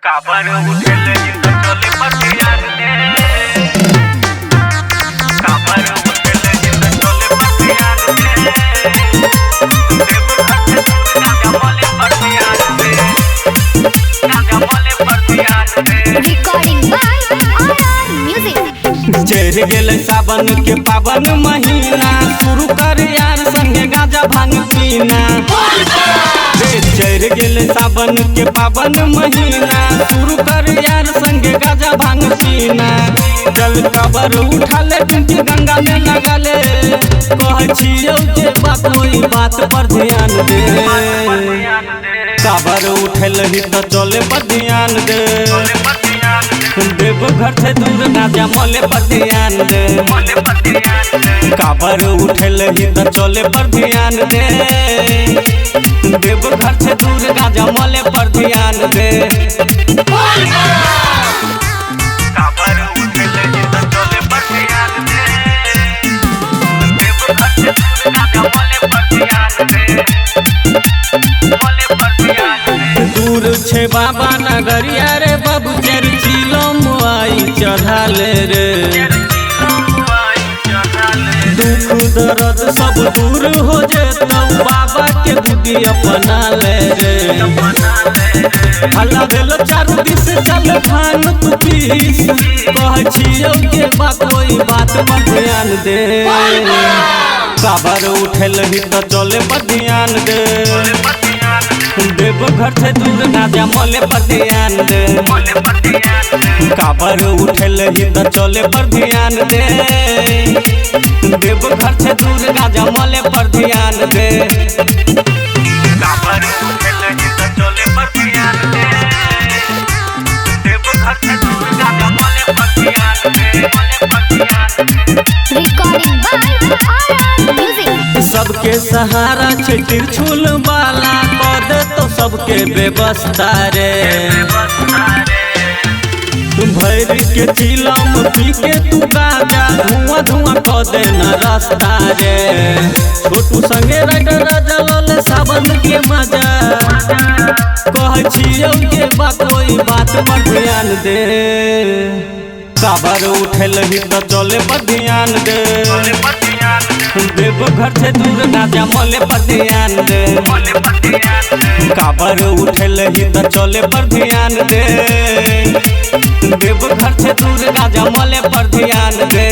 काबर उठल जिंदा चले पतियान दे काबर उठल जिंदा चले पतियान दे देव हाथ गाजा बोले पतियान दे गाजा बोले पतियान दे रिकॉर्डिंग बाय आर म्यूजिक। चढ़ गेल सावन के पावन महीना, शुरू कर यार संगे गाजा भांग पीना। चढ़ गेल सावन के पावन महीना, शुरू कर यार संगे गाजा भांग पीना। जल कबर उठाले डुबकी गंगा में लगाले, कह छियौ जे बात कोई बात पर ध्यान दे। काबर उठल ही तो चले पर ध्यान दे, देव घर से दूर ना जा मोले पर ध्यान दे। काबर उठल ही तो चले पर ध्यान दे, देव घर से दूर ना जा मोले पर ध्यान दे। काबर उठल जिंदा चले पतियान दे देव हाथ गाजा बोले पतियान दे बोले पतियान दे दूर छे बाबा नगरिया रे बाबू, चर चिलो मुआई चढ़ाले रे। दुख दर्द सब दूर हो जेतौ, बाबा के बुद्धि अपना ले रे। हल्ला भेल चारू दिस चल भांग तू पीस, कह छियौ के बा कोई बात पर ध्यान दे। काबर उठल ही तो चले पर ध्यान दे, देव घर से दूर ना जा मोले पर ध्यान दे। काबर उठल ही तो चले पर ध्यान दे, देव घर से दूर ना जा मोले पर ध्यान दे। काबर उठल जिंदा चले पतियान दे देव हाथ गाजा बोले पतियान दे बोले पतियान दे रिकॉर्डिंग बाय आर म्यूजिक। सबके सहारा छे त्रिशूल वाला, पद तो सबके व्यवस्था रे। भैर के चिलम पी के तू गाजा, धुआं धुआं कह देना रास्ता रे। छोटू संगे राइडर जलल सावन के मजा, कह छियौ के बा कोई बात पर ध्यान दे। काबर उठल ही तो चले पर ध्यान दे, देव घर से दूर ना जा मोले पर ध्यान दे। काबर उठल ही तो चले पर ध्यान दे, देव घर से दूर ना जा मोले पर ध्यान दे।